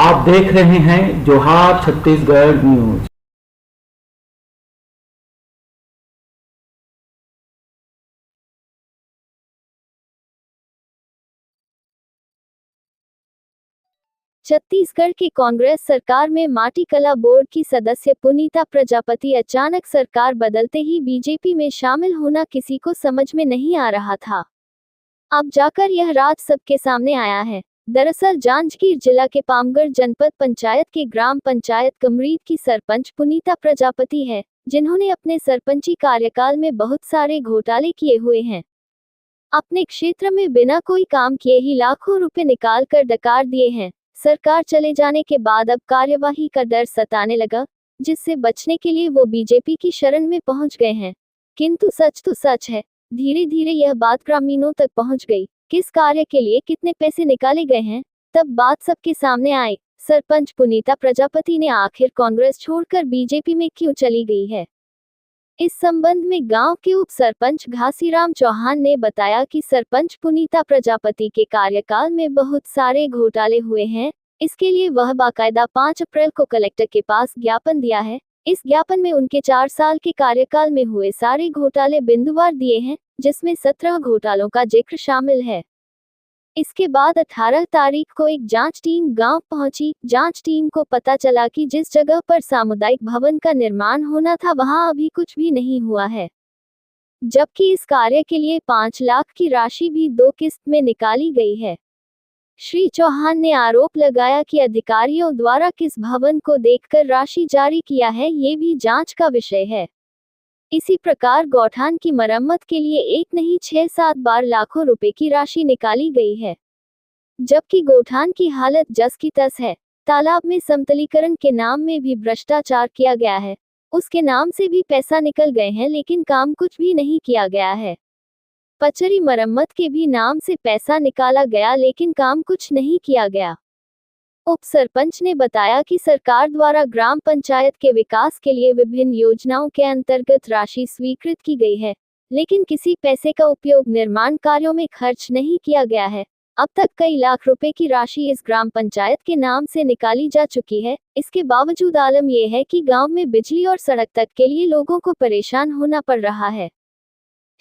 आप देख रहे हैं जोहार छत्तीसगढ़ न्यूज। छत्तीसगढ़ की कांग्रेस सरकार में माटी कला बोर्ड की सदस्य पुनीता प्रजापति अचानक सरकार बदलते ही बीजेपी में शामिल होना किसी को समझ में नहीं आ रहा था। अब जाकर यह राज सबके सामने आया है। दरअसल जांजगीर जिला के पामगढ़ जनपद पंचायत के ग्राम पंचायत कमरीद की सरपंच पुनीता प्रजापति है, जिन्होंने अपने सरपंची कार्यकाल में बहुत सारे घोटाले किए हुए हैं। अपने क्षेत्र में बिना कोई काम किए ही लाखों रुपए निकाल कर डकार दिए हैं। सरकार चले जाने के बाद अब कार्यवाही का डर सताने लगा, जिससे बचने के लिए वो बीजेपी की शरण में पहुंच गए हैं। किंतु सच तो सच है, धीरे धीरे यह बात ग्रामीणों तक पहुंच गई। किस कार्य के लिए कितने पैसे निकाले गए हैं, तब बात सबके सामने आई। सरपंच पुनीता प्रजापति ने आखिर कांग्रेस छोड़कर बीजेपी में क्यों चली गई है? इस संबंध में गांव के उप सरपंच घासीराम चौहान ने बताया कि सरपंच पुनीता प्रजापति के कार्यकाल में बहुत सारे घोटाले हुए हैं। इसके लिए वह बाकायदा 5 अप्रैल को कलेक्टर के पास ज्ञापन दिया है। इस ज्ञापन में उनके 4 साल के कार्यकाल में हुए सारे घोटाले बिंदुवार दिए हैं, जिसमें 17 घोटालों का जिक्र शामिल है। इसके बाद 18 तारीख को एक जांच टीम गांव पहुंची। जांच टीम को पता चला कि जिस जगह पर सामुदायिक भवन का निर्माण होना था वहां अभी कुछ भी नहीं हुआ है, जबकि इस कार्य के लिए 5 लाख की राशि भी 2 किस्त में निकाली गई है। श्री चौहान ने आरोप लगाया कि अधिकारियों द्वारा किस भवन को देखकर राशि जारी किया है, ये भी जांच का विषय है। इसी प्रकार गौठान की मरम्मत के लिए एक नहीं 6-7 बार लाखों रुपए की राशि निकाली गई है, जबकि गौठान की हालत जस की तस है। तालाब में समतलीकरण के नाम में भी भ्रष्टाचार किया गया है, उसके नाम से भी पैसा निकल गए हैं, लेकिन काम कुछ भी नहीं किया गया है। पचरी मरम्मत के भी नाम से पैसा निकाला गया, लेकिन काम कुछ नहीं किया गया। उप सरपंच ने बताया कि सरकार द्वारा ग्राम पंचायत के विकास के लिए विभिन्न योजनाओं के अंतर्गत राशि स्वीकृत की गई है, लेकिन किसी पैसे का उपयोग निर्माण कार्यों में खर्च नहीं किया गया है। अब तक कई लाख रुपए की राशि इस ग्राम पंचायत के नाम से निकाली जा चुकी है। इसके बावजूद आलम यह है कि गांव में बिजली और सड़क तक के लिए लोगों को परेशान होना पड़ रहा है।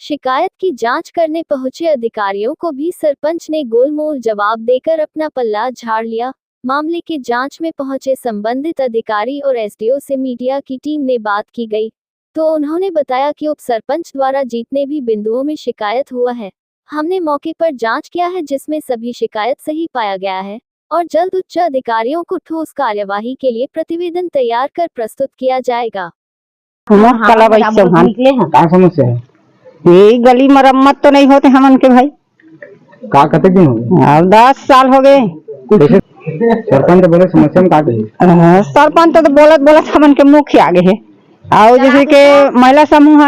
शिकायत की जांच करने पहुंचे अधिकारियों को भी सरपंच ने गोलमोल जवाब देकर अपना पल्ला झाड़ लिया। मामले की जांच में पहुंचे संबंधित अधिकारी और एसडीओ से मीडिया की टीम ने बात की गई, तो उन्होंने बताया कि उप सरपंच द्वारा जितने भी बिंदुओं में शिकायत हुआ है, हमने मौके पर जांच किया है, जिसमें सभी शिकायत सही पाया गया है और जल्द उच्च अधिकारियों को ठोस कार्यवाही के लिए प्रतिवेदन तैयार कर प्रस्तुत किया जाएगा। ये गली मरम्मत तो नहीं होते हमन के भाई, का कते दिन हो गए? 10 साल हो गए। सरपंच बोले समस्या में का कही? सरपंच तो बोलत हमन के मुख्य आगे है। और जैसे के महिला समूह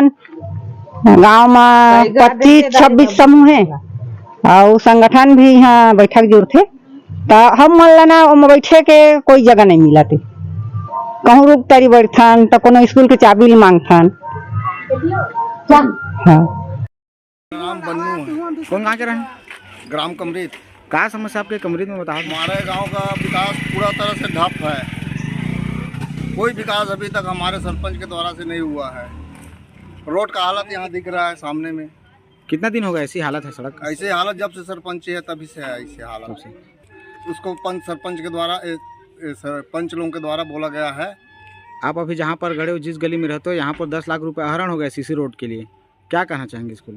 गांव में 25-26 समूह है और संगठन भी यहाँ बैठक जोर थे, तो हम मन लेना बैठे के कोई जगह नहीं मिला थे। कहूँ रुक तारी बैठन तो कोनो स्कूल के चाबी मांगथन। नाम बन्नू है। कौन कहाँ के रहे? ग्राम कमरीद। क्या समस्या आपके कमरीद में बताओ? हमारे गांव का विकास पूरा तरह से ठप है। कोई विकास अभी तक हमारे सरपंच के द्वारा से नहीं हुआ है। रोड का हालत यहाँ दिख रहा है सामने में। कितना दिन हो गया ऐसी हालत है सड़क? ऐसे हालत जब से सरपंच है तभी से है ऐसी हालत से। उसको सरपंच के द्वारा सरपंच लोगों के द्वारा बोला गया है। आप अभी जहाँ पर खड़े हो, जिस गली में रहते हो, यहाँ पर 10 लाख रुपए आहरण हो गया सीसी रोड के लिए, क्या कहना चाहेंगे इसको?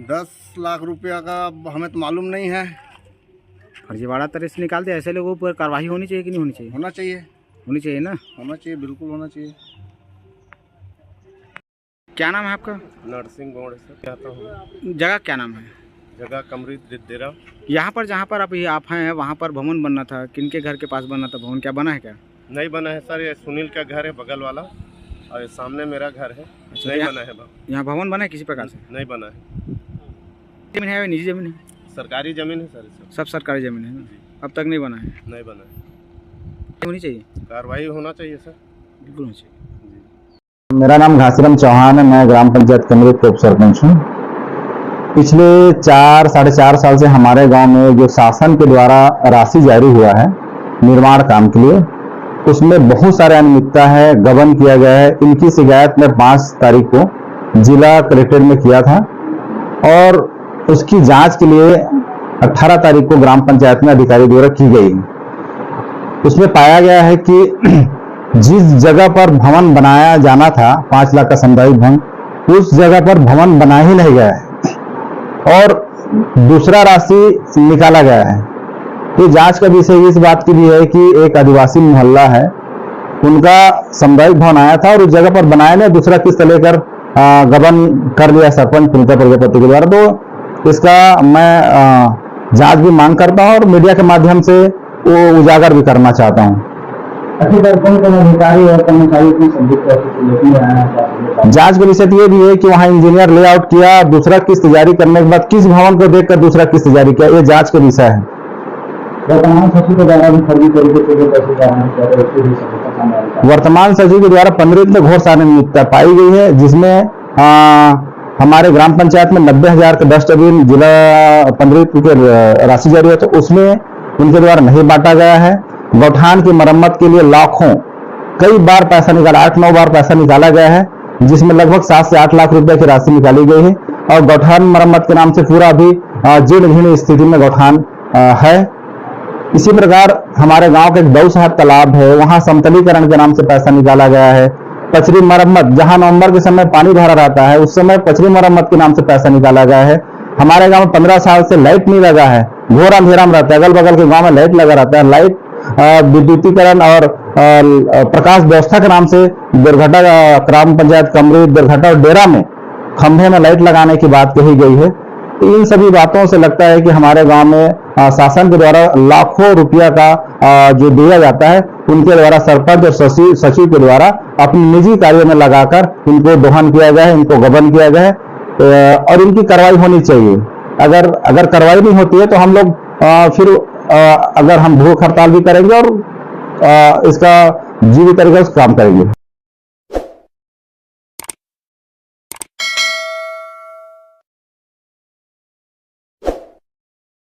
10 लाख रुपया का हमें तो मालूम नहीं है। फर्जीवाड़ा तरह से निकालते, ऐसे लोगों पर कार्रवाई होनी चाहिए कि नहीं होनी चाहिए? होना चाहिए, होनी चाहिए ना? होना चाहिए, बिल्कुल होना चाहिए। क्या नाम है आपका? नरसिंह गौड़ से कहता हूँ। जगह क्या नाम है? जगह कमरीद रिद्देरा। यहाँ पर जहाँ पर अभी आप हैं वहाँ पर भवन बनना था, किनके घर के पास बनना था भवन? क्या बना है? क्या नहीं बना है सर, ये सुनील का घर है बगल वाला और सामने मेरा घर है। नहीं बना है। यहाँ भवन बना है किसी प्रकार से? नहीं बना है। जमीन है, निजी जमीन है? सरकारी जमीन है सर। सब सरकारी जमीन है ना? अब तक नहीं बना है? नहीं बना है। होनी चाहिए, कार्रवाई होना चाहिए सर, बिल्कुल होनी चाहिए। मेरा नाम घासीराम चौहान है, मैं ग्राम पंचायत कमरीद के उप सरपंच हूँ। पिछले 4-4.5 साल से हमारे गांव में जो शासन के द्वारा राशि जारी हुआ है निर्माण काम के लिए। उसमें बहुत सारे अनियमितता है, गबन किया गया है। इनकी शिकायत मैं 5 तारीख को जिला कलेक्ट्रेट में किया था और उसकी जांच के लिए 18 तारीख को ग्राम पंचायत में अधिकारी द्वारा की गई। उसमें पाया गया है कि जिस जगह पर भवन बनाया जाना था 5 लाख का सामुदायिक भवन, उस जगह पर भवन बना ही नहीं गया है और दूसरा राशि निकाला गया है। तो जांच का विषय इस बात की भी है कि एक आदिवासी मोहल्ला है, उनका सामुदायिक भवन आया था और उस जगह पर बनाया नहीं, दूसरा किस्त लेकर गबन कर लिया सरपंच पुनीता प्रजापति के द्वारा। तो इसका मैं जांच भी मांग करता हूं और मीडिया के माध्यम से वो उजागर भी करना चाहता हूं। अधिकारी और कर्मचारी जांच का विषय ये भी है कि वहां इंजीनियर लेआउट किया, दूसरा किस्त जारी करने के बाद किस भवन को देखकर दूसरा किस्त जारी किया, ये जांच का विषय है। वर्तमान सचिव के द्वारा भी फर्जी तरीके से वर्तमान सचिव के द्वारा 15 में घोर अनियमितता पाई गई है, जिसमें हमारे ग्राम पंचायत में 90,000 का डस्टबिन जिला 15 के राशि जारी है, तो उसमें उनके द्वारा नहीं बांटा गया है। गौठान की मरम्मत के लिए लाखों कई बार पैसा निकाला, 8-9 बार पैसा निकाला गया है, जिसमें लगभग 7 से 8 लाख रुपए की राशि निकाली गई है और गौठान मरम्मत के नाम से पूरा अभी जीर्ण स्थिति में गौठान है। इसी प्रकार हमारे गांव के एक दऊ साहब तालाब है, वहां समतलीकरण के नाम से पैसा निकाला गया है। पचरी मरम्मत, जहां नवंबर के समय पानी भरा रहता है, उस समय पचरी मरम्मत के नाम से पैसा निकाला गया है। हमारे गांव में 15 साल से लाइट नहीं लगा है, घोर अंधेरा में रहता है। अगल बगल के गांव में लाइट लगा रहता है। लाइट विद्युतीकरण और प्रकाश व्यवस्था के नाम से दुर्घटा ग्राम पंचायत कमरी, दुर्घटा और डेरा में खंभे में लाइट लगाने की बात कही गई है। इन सभी बातों से लगता है कि हमारे गांव में शासन के द्वारा लाखों रुपया का जो दिया जाता है, उनके द्वारा सरपंच और सचिव के द्वारा अपने निजी कार्यों में लगाकर इनको दोहन किया गया है, इनको गबन किया गया है और इनकी कार्रवाई होनी चाहिए। अगर कार्रवाई नहीं होती है तो हम लोग फिर अगर हम भूख हड़ताल भी करेंगे और इसका जीवित तरीके से काम करेंगे।